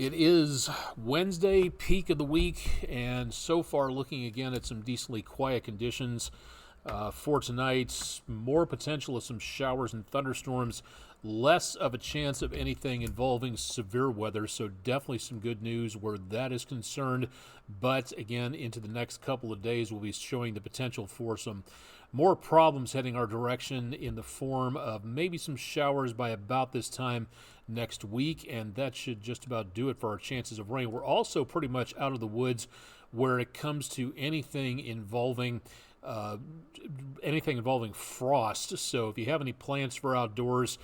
It is Wednesday, peak of the week, and so far looking again at some decently quiet conditions for tonight. More potential of some showers and thunderstorms, less of a chance of anything involving severe weather, so definitely some good news where that is concerned. But again, into the next couple of days, we'll be showing the potential for some more problems heading our direction in the form of maybe some showers by about this time next week, and that should just about do it for our chances of rain. We're also pretty much out of the woods where it comes to anything involving frost. So if you have any plans for outdoors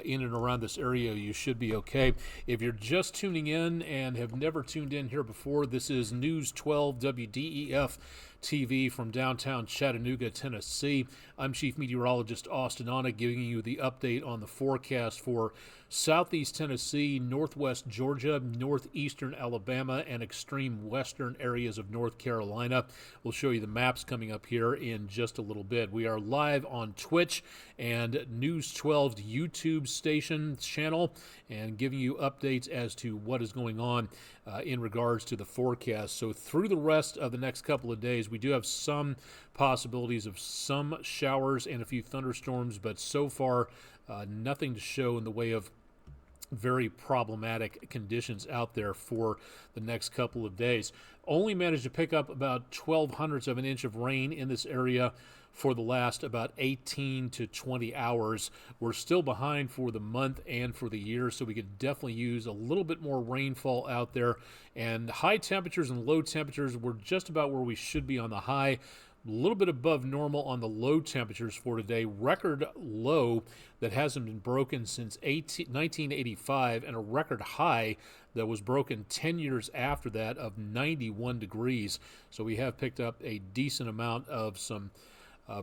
in and around this area, you should be okay. If you're just tuning in and have never tuned in here before, this is News 12 WDEF-TV from downtown Chattanooga, Tennessee. I'm Chief Meteorologist Austen Onek, giving you the update on the forecast for southeast Tennessee, northwest Georgia, northeastern Alabama, and extreme western areas of North Carolina. We'll show you the maps coming up here in just a little bit. We are live on Twitch and News 12's YouTube station channel and giving you updates as to what is going on in regards to the forecast. So through the rest of the next couple of days, we do have some possibilities of some showers and a few thunderstorms, but so far nothing to show in the way of very problematic conditions out there for the next couple of days. Only managed to pick up about 0.12 of an inch of rain in this area for the last about 18 to 20 hours. We're still behind for the month and for the year, so we could definitely use a little bit more rainfall out there. And high temperatures and low temperatures, we're just about where we should be on the high. A little bit above normal on the low temperatures for today. Record low that hasn't been broken since 1985, and a record high that was broken 10 years after that of 91 degrees. So we have picked up a decent amount of some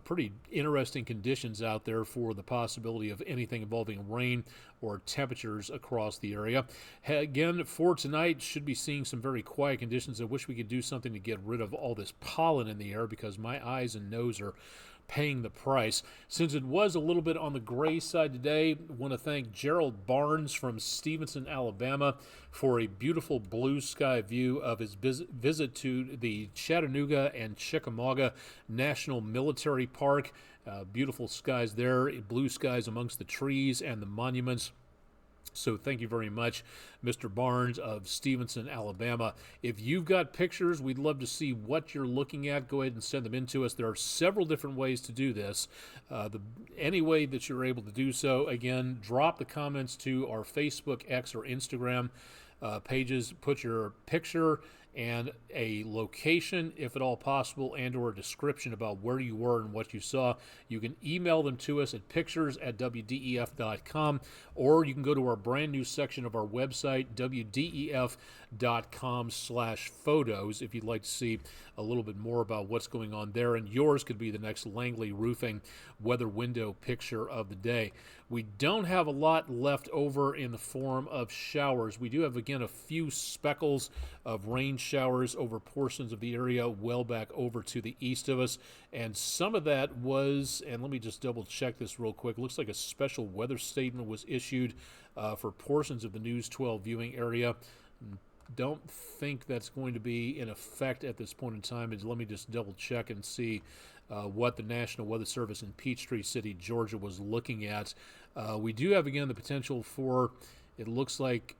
pretty interesting conditions out there for the possibility of anything involving rain or temperatures across the area. Again, for tonight, should be seeing some very quiet conditions. I wish we could do something to get rid of all this pollen in the air because my eyes and nose are paying the price. Since it was a little bit on the gray side today, I want to thank Gerald Barnes from Stevenson, Alabama, for a beautiful blue sky view of his visit to the Chattanooga and Chickamauga National Military Park. Beautiful skies there, blue skies amongst the trees and the monuments. So thank you very much, Mr. Barnes of Stevenson, Alabama. If you've got pictures, we'd love to see what you're looking at. Go ahead and send them in to us. There are several different ways to do this. Any way that you're able to do so, again, drop the comments to our Facebook, X, or Instagram pages. Put your picture and a location, if at all possible, and or a description about where you were and what you saw. You can email them to us at pictures@wdef.com, or you can go to our brand new section of our website, wdef.com/photos, if you'd like to see a little bit more about what's going on there. And yours could be the next Langley Roofing weather window picture of the day. We don't have a lot left over in the form of showers. We do have, again, a few speckles of rain showers over portions of the area well back over to the east of us. And some of that was, and let me just double check this real quick, looks like a special weather statement was issued for portions of the News 12 viewing area. Don't think that's going to be in effect at this point in time. Let me just double check and see what the National Weather Service in Peachtree City, Georgia was looking at. We do have, again, the potential for, it looks like,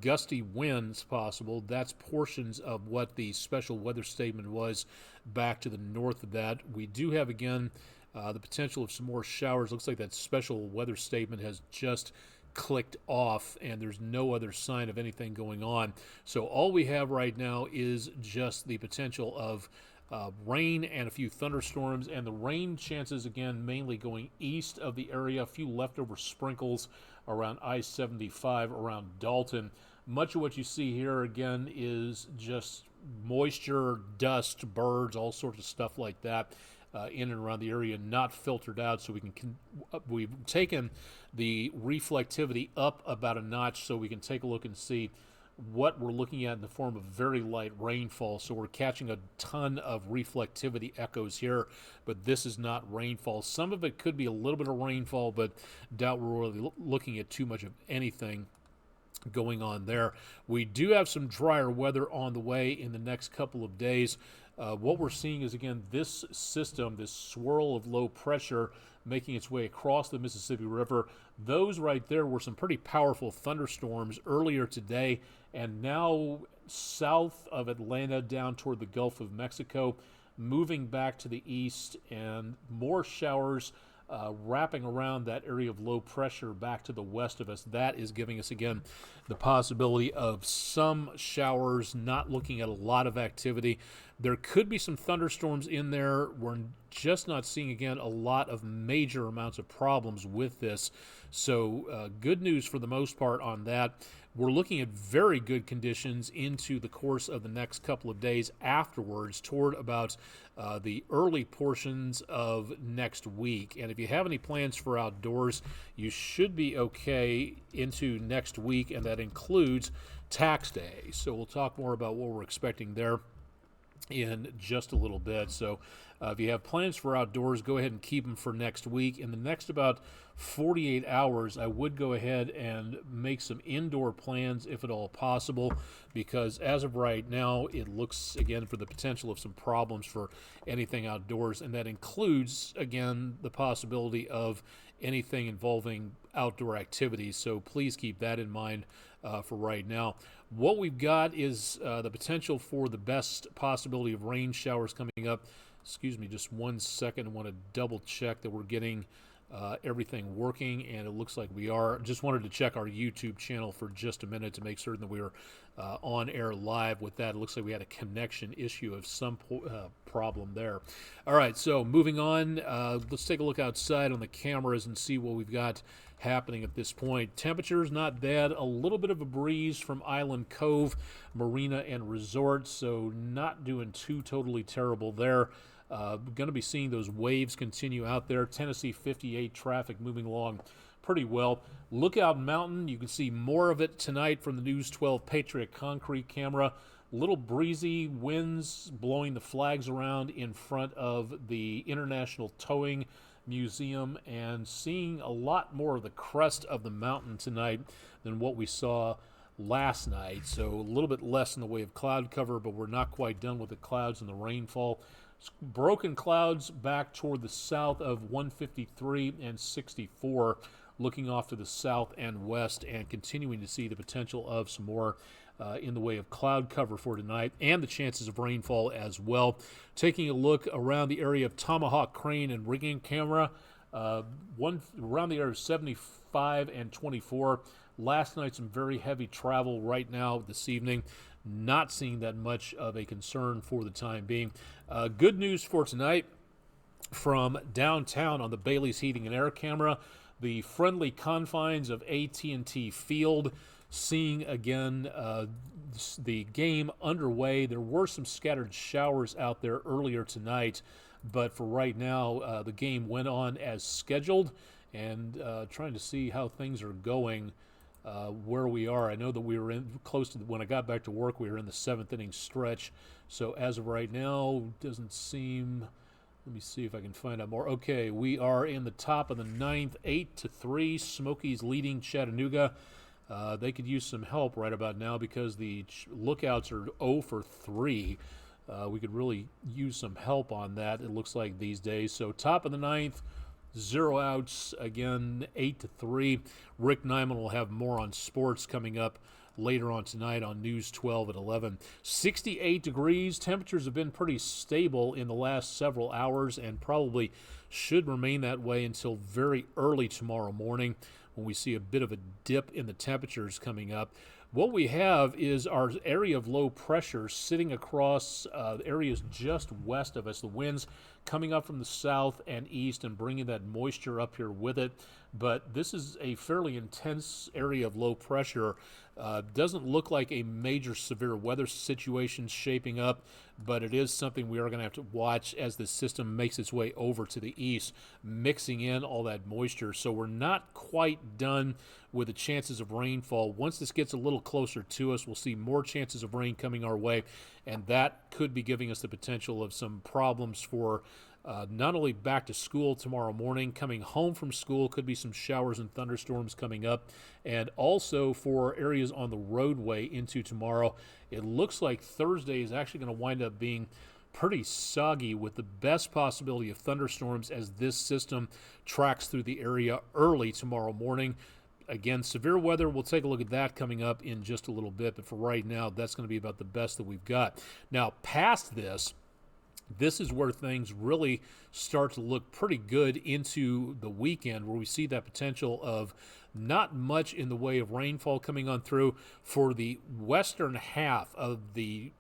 gusty winds possible. That's portions of what the special weather statement was back to the north of that. We do have, again, the potential of some more showers. Looks like that special weather statement has just clicked off and there's no other sign of anything going on. So all we have right now is just the potential of rain and a few thunderstorms, and the rain chances, again, mainly going east of the area. A few leftover sprinkles around I-75 around Dalton. Much of what you see here, again, is just moisture, dust, birds, all sorts of stuff like that in and around the area, not filtered out. So we've taken the reflectivity up about a notch so we can take a look and see what we're looking at in the form of very light rainfall. So we're catching a ton of reflectivity echoes here, but this is not rainfall. Some of it could be a little bit of rainfall, but doubt we're really looking at too much of anything going on there. We do have some drier weather on the way in the next couple of days. What we're seeing is, again, this system, this swirl of low pressure making its way across the Mississippi River. Those right there were some pretty powerful thunderstorms earlier today, and now south of Atlanta down toward the Gulf of Mexico, moving back to the east, and more showers wrapping around that area of low pressure back to the west of us. That is giving us, again, the possibility of some showers, not looking at a lot of activity. There could be some thunderstorms in there. We're just not seeing, again, a lot of major amounts of problems with this. So good news for the most part on that. We're looking at very good conditions into the course of the next couple of days afterwards, toward about the early portions of next week. And if you have any plans for outdoors, you should be okay into next week, and that includes tax day. So we'll talk more about what we're expecting there in just a little bit. So if you have plans for outdoors, go ahead and keep them for next week. In the next about 48 hours, I would go ahead and make some indoor plans if at all possible, because as of right now, it looks, again, for the potential of some problems for anything outdoors, and that includes, again, the possibility of anything involving outdoor activities. So please keep that in mind for right now. What we've got is the potential for the best possibility of rain showers coming up. Excuse me just one second. I want to double check that we're getting everything working, and it looks like we are. Just wanted to check our YouTube channel for just a minute to make certain that we were on air live with that. It looks like we had a connection issue of some problem there. All right, so moving on, let's take a look outside on the cameras and see what we've got happening at this point. Temperatures not bad. A little bit of a breeze from Island Cove Marina and Resort, so not doing too totally terrible there. Going to be seeing those waves continue out there. Tennessee 58 traffic moving along pretty well. Lookout Mountain, you can see more of it tonight from the News 12 Patriot Concrete camera. Little breezy winds blowing the flags around in front of the International Towing Museum, and seeing a lot more of the crest of the mountain tonight than what we saw last night. So a little bit less in the way of cloud cover, but we're not quite done with the clouds and the rainfall. Broken clouds back toward the south of 153 and 64, looking off to the south and west, and continuing to see the potential of some more in the way of cloud cover for tonight, and the chances of rainfall as well. Taking a look around the area of Tomahawk Crane and Rigging camera, around the area of 75 and 24. Last night, some very heavy travel. Right now, this evening, not seeing that much of a concern for the time being. Good news for tonight from downtown on the Bailey's Heating and Air camera. The friendly confines of AT&T Field, seeing again the game underway. There were some scattered showers out there earlier tonight, but for right now, the game went on as scheduled, and trying to see how things are going where we are. I know that we were in close to when I got back to work, we were in the 7th inning stretch. So as of right now, doesn't seem. Let me see if I can find out more. Okay, we are in the top of the 9th, 8-3. Smokies leading Chattanooga. They could use some help right about now because the lookouts are 0 for 3. We could really use some help on that, it looks like, these days. So top of the 9th, 0 outs, again, 8-3. Rick Nyman will have more on sports coming up later on tonight on News 12 at 11. 68 degrees. Temperatures have been pretty stable in the last several hours and probably should remain that way until very early tomorrow morning, when we see a bit of a dip in the temperatures coming up. What we have is our area of low pressure sitting across areas just west of us. The winds coming up from the south and east and bringing that moisture up here with it. But this is a fairly intense area of low pressure. Doesn't look like a major severe weather situation shaping up, but it is something we are going to have to watch as the system makes its way over to the east, mixing in all that moisture. So we're not quite done with the chances of rainfall. Once this gets a little closer to us, we'll see more chances of rain coming our way, and that could be giving us the potential of some problems for not only back to school tomorrow morning, coming home from school, could be some showers and thunderstorms coming up. And also for areas on the roadway into tomorrow, it looks like Thursday is actually going to wind up being pretty soggy with the best possibility of thunderstorms as this system tracks through the area early tomorrow morning. Again, severe weather, we'll take a look at that coming up in just a little bit. But for right now, that's going to be about the best that we've got. Now, past this is where things really start to look pretty good into the weekend, where we see that potential of not much in the way of rainfall coming on through for the western half of the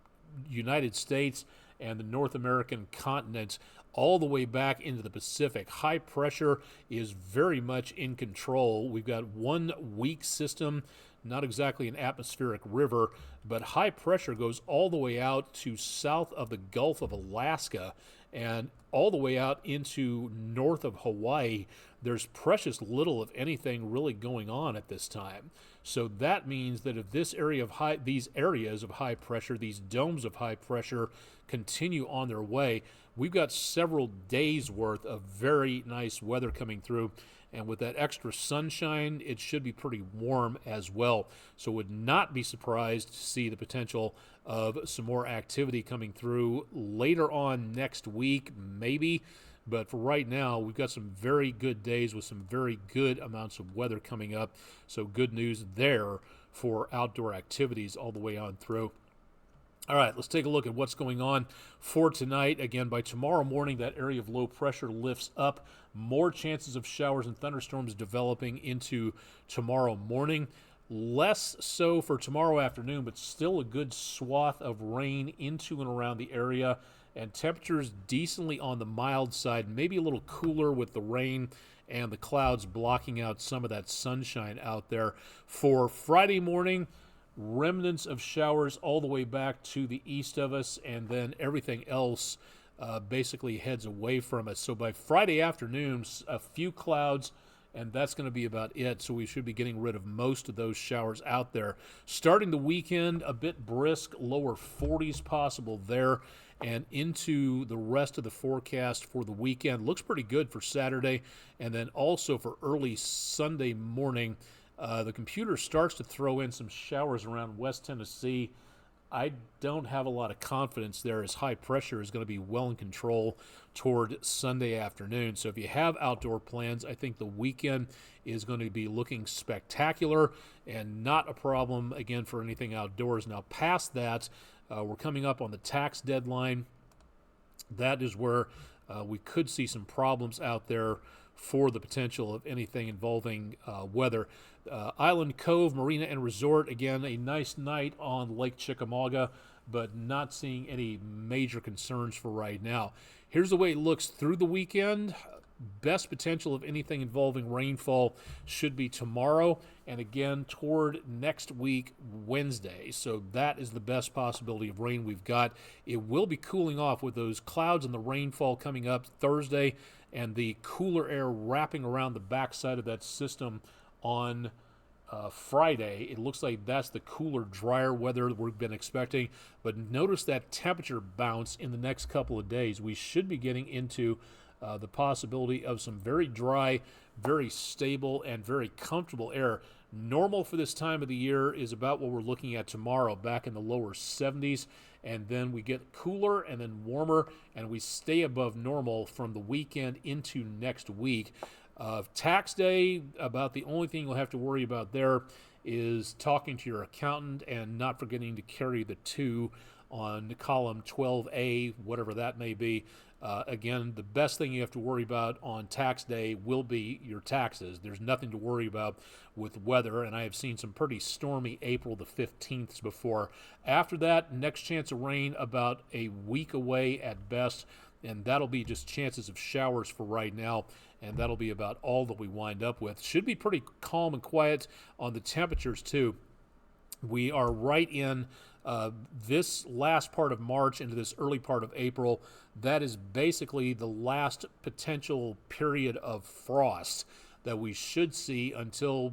United States and the North American continent, all the way back into the Pacific. High pressure is very much in control. We've got one weak system, not exactly an atmospheric river, but high pressure goes all the way out to south of the Gulf of Alaska and all the way out into north of Hawaii. There's precious little, if anything, really going on at this time. So that means that if these areas of high pressure, these domes of high pressure continue on their way, we've got several days worth of very nice weather coming through. And with that extra sunshine, it should be pretty warm as well. So would not be surprised to see the potential of some more activity coming through later on next week, maybe. But for right now, we've got some very good days with some very good amounts of weather coming up. So good news there for outdoor activities all the way on through. All right, let's take a look at what's going on for tonight. Again, by tomorrow morning, that area of low pressure lifts up. More chances of showers and thunderstorms developing into tomorrow morning. Less so for tomorrow afternoon, but still a good swath of rain into and around the area. And temperatures decently on the mild side, maybe a little cooler with the rain and the clouds blocking out some of that sunshine out there. For Friday morning, remnants of showers all the way back to the east of us, and then everything else basically heads away from us. So by Friday afternoon, a few clouds, and that's going to be about it. So we should be getting rid of most of those showers out there. Starting the weekend, a bit brisk, lower 40s possible there, and into the rest of the forecast for the weekend. Looks pretty good for Saturday, and then also for early Sunday morning. The computer starts to throw in some showers around West Tennessee. I don't have a lot of confidence there, as high pressure is going to be well in control toward Sunday afternoon. So if you have outdoor plans, I think the weekend is going to be looking spectacular and not a problem, again, for anything outdoors. Now, past that, we're coming up on the tax deadline. That is where we could see some problems out there for the potential of anything involving weather. Island Cove Marina and Resort, again, a nice night on Lake Chickamauga, but not seeing any major concerns for right now. Here's the way it looks through the weekend. Best potential of anything involving rainfall should be tomorrow, and again toward next week, Wednesday. So that is the best possibility of rain we've got. It will be cooling off with those clouds and the rainfall coming up Thursday, and the cooler air wrapping around the backside of that system on Friday. It looks like that's the cooler, drier weather that we've been expecting. But notice that temperature bounce in the next couple of days. We should be getting into the possibility of some very dry, very stable, and very comfortable air. Normal for this time of the year is about what we're looking at tomorrow, back in the lower 70s. And then we get cooler and then warmer, and we stay above normal from the weekend into next week. Tax day, about the only thing you'll have to worry about there is talking to your accountant and not forgetting to carry the 2 on column 12A, whatever that may be. Again, the best thing you have to worry about on tax day will be your taxes. There's nothing to worry about with weather, and I have seen some pretty stormy April the 15th before. After that, next chance of rain about a week away at best, and that'll be just chances of showers for right now, and that'll be about all that we wind up with. Should be pretty calm and quiet on the temperatures, too. We are right in this last part of March into this early part of April. That is basically the last potential period of frost that we should see until,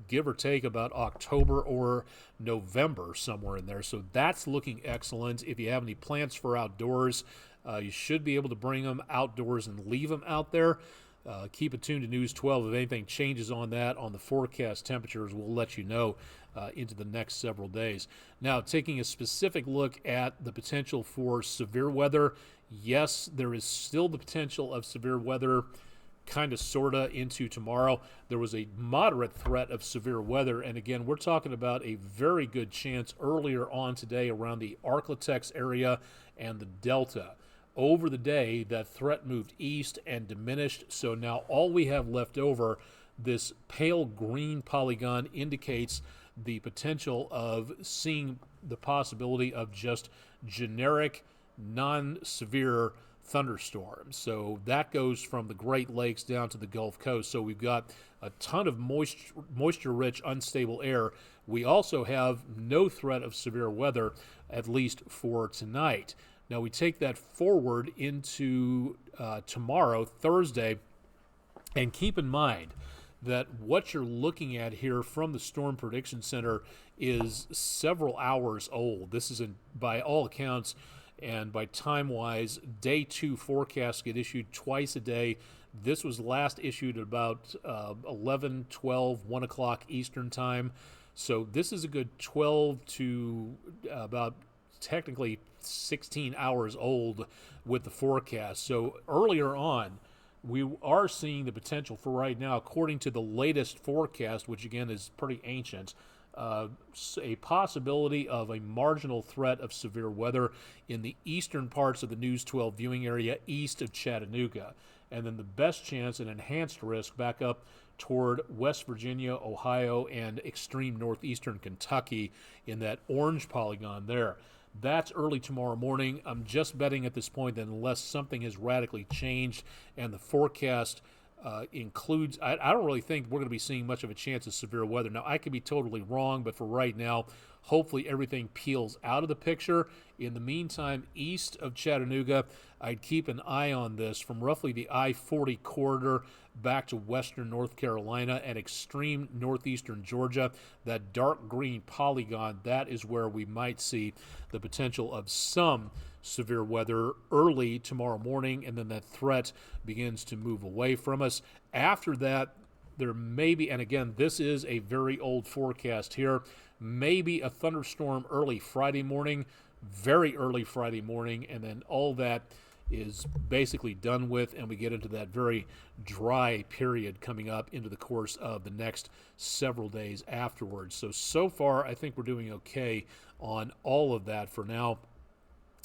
give or take, about October or November, somewhere in there. So that's looking excellent. If you have any plans for outdoors, You should be able to bring them outdoors and leave them out there. Keep it tuned to News 12. If anything changes on that, on the forecast temperatures, we'll let you know into the next several days. Now, taking a specific look at the potential for severe weather, yes, there is still the potential of severe weather kind of sorta into tomorrow. There was a moderate threat of severe weather, and again, we're talking about a very good chance earlier on today around the Arklatex area and the Delta. Over the day, that threat moved east and diminished, so now all we have left over, this pale green polygon, indicates the potential of seeing the possibility of just generic, non-severe thunderstorms. So that goes from the Great Lakes down to the Gulf Coast. So we've got a ton of moisture-rich, unstable air. We also have no threat of severe weather, at least for tonight. Now we take that forward into tomorrow, Thursday, and keep in mind that what you're looking at here from the Storm Prediction Center is several hours old. This is, by all accounts, and by time-wise, day 2 forecasts get issued twice a day. This was last issued at about 11, 12, 1 o'clock Eastern time. So this is a good 12 to about technically 16 hours old with the forecast. So earlier on, we are seeing the potential for right now, according to the latest forecast, which again is pretty ancient, a possibility of a marginal threat of severe weather in the eastern parts of the News 12 viewing area east of Chattanooga. And then the best chance, an enhanced risk, back up toward West Virginia, Ohio, and extreme northeastern Kentucky in that orange polygon there. That's early tomorrow morning. I'm just betting at this point that unless something has radically changed and the forecast includes, I don't really think we're going to be seeing much of a chance of severe weather. Now, I could be totally wrong, but for right now, hopefully everything peels out of the picture. In the meantime, east of Chattanooga, I'd keep an eye on this from roughly the I-40 corridor back to western North Carolina and extreme northeastern Georgia. That dark green polygon, that is where we might see the potential of some severe weather early tomorrow morning, and then that threat begins to move away from us. After that, there may be, and again, this is a very old forecast here, maybe a thunderstorm early Friday morning, very early Friday morning, and then all that is basically done with, and we get into that very dry period coming up into the course of the next several days afterwards. So far, I think we're doing okay on all of that for now.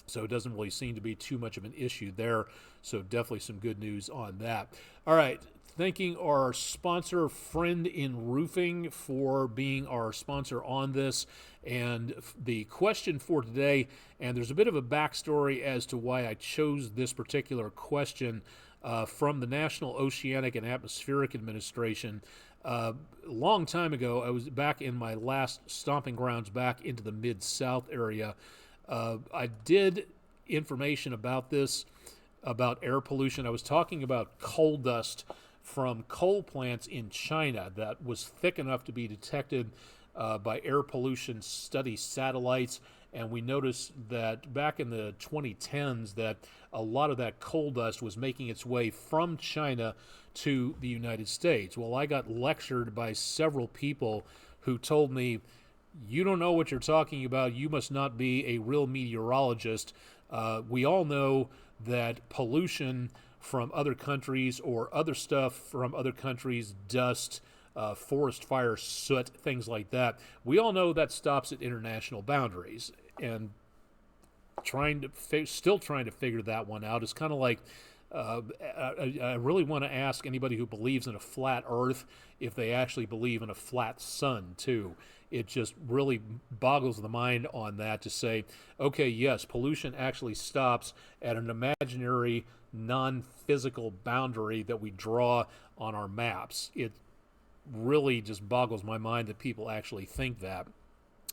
So it doesn't really seem to be too much of an issue there. So definitely some good news on that. All right. Thanking our sponsor, Friend in Roofing, for being our sponsor on this. And the question for today, and there's a bit of a backstory as to why I chose this particular question from the National Oceanic and Atmospheric Administration. A long time ago, I was back in my last stomping grounds back into the Mid-South area. I did information about this, about air pollution. I was talking about coal dust from coal plants in China that was thick enough to be detected by air pollution study satellites. And we noticed that back in the 2010s that a lot of that coal dust was making its way from China to the United States. Well, I got lectured by several people who told me, you don't know what you're talking about. You must not be a real meteorologist. We all know that pollution from other countries or other stuff from other countries, dust, forest fire, soot, things like that, we all know that stops at international boundaries. And still trying to figure that one out. It's kind of like I really want to ask anybody who believes in a flat Earth if they actually believe in a flat sun, too. It just really boggles the mind on that to say, okay, yes, pollution actually stops at an imaginary, non-physical boundary that we draw on our maps. It really just boggles my mind that people actually think that.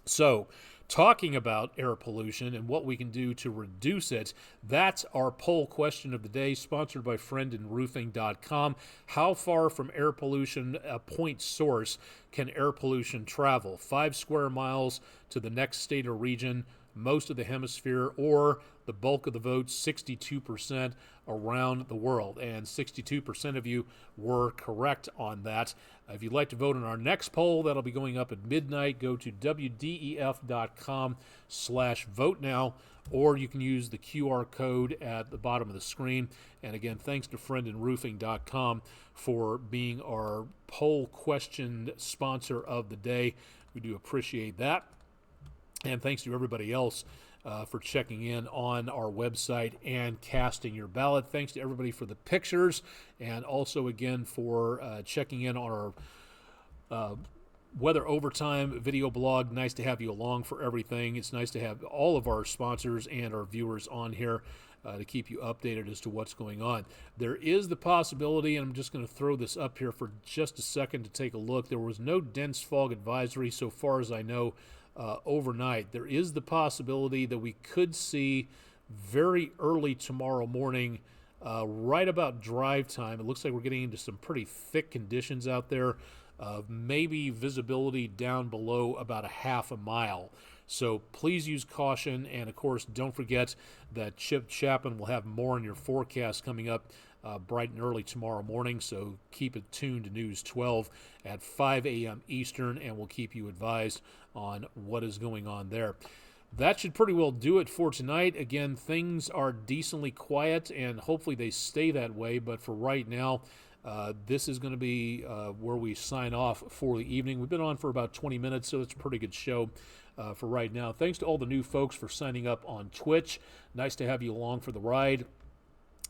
So, talking about air pollution and what we can do to reduce it, that's our poll question of the day, sponsored by friendinroofing.com. How far from air pollution, a point source, can air pollution travel? 5 square miles to the next state or region, most of the hemisphere, or the bulk of the votes, 62% around the world. And 62% of you were correct on that. If you'd like to vote in our next poll, that'll be going up at midnight. Go to WDEF.com/vote now, or you can use the QR code at the bottom of the screen. And again, thanks to friendinroofing.com for being our poll question sponsor of the day. We do appreciate that. And thanks to everybody else for checking in on our website and casting your ballot. Thanks to everybody for the pictures, and also again for checking in on our Weather Overtime video blog. Nice to have you along for everything. It's nice to have all of our sponsors and our viewers on here to keep you updated as to what's going on. There is the possibility, and I'm just going to throw this up here for just a second to take a look. There was no dense fog advisory so far as I know overnight. There is the possibility that we could see very early tomorrow morning, right about drive time. It looks like we're getting into some pretty thick conditions out there. Maybe visibility down below about a half a mile. So please use caution, and of course don't forget that Chip Chapman will have more in your forecast coming up bright and early tomorrow morning, so keep it tuned to News 12 at 5 a.m. Eastern, and we'll keep you advised on what is going on there. That should pretty well do it for tonight. Again, things are decently quiet, and hopefully they stay that way, but for right now, this is going to be where we sign off for the evening. We've been on for about 20 minutes, so it's a pretty good show for right now. Thanks to all the new folks for signing up on Twitch. Nice to have you along for the ride.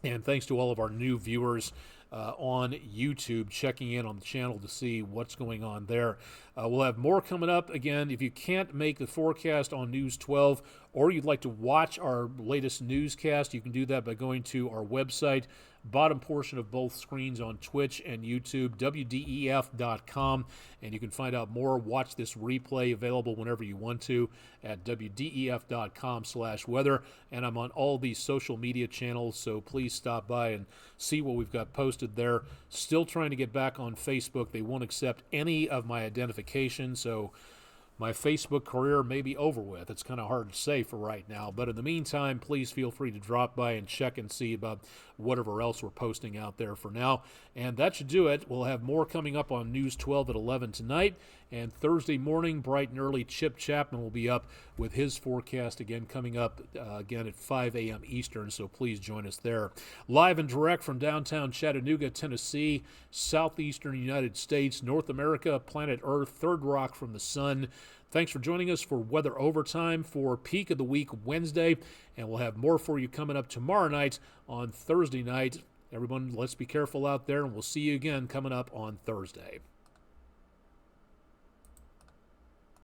And thanks to all of our new viewers on YouTube checking in on the channel to see what's going on there. We'll have more coming up. Again, if you can't make the forecast on News 12, or you'd like to watch our latest newscast, you can do that by going to our website, bottom portion of both screens on Twitch and YouTube, WDEF.com, and you can find out more. Watch this replay, available whenever you want to at WDEF.com/weather, and I'm on all these social media channels, so please stop by and see what we've got posted there. Still trying to get back on Facebook. They won't accept any of my identification, so my Facebook career may be over with. It's kind of hard to say for right now. But in the meantime, please feel free to drop by and check and see about whatever else we're posting out there for now. And that should do it. We'll have more coming up on News 12 at 11 tonight. And Thursday morning, bright and early, Chip Chapman will be up with his forecast again coming up again at 5 a.m. Eastern, so please join us there. Live and direct from downtown Chattanooga, Tennessee, southeastern United States, North America, planet Earth, third rock from the sun. Thanks for joining us for Weather Overtime for Peak of the Week Wednesday, and we'll have more for you coming up tomorrow night on Thursday night. Everyone, let's be careful out there, and we'll see you again coming up on Thursday.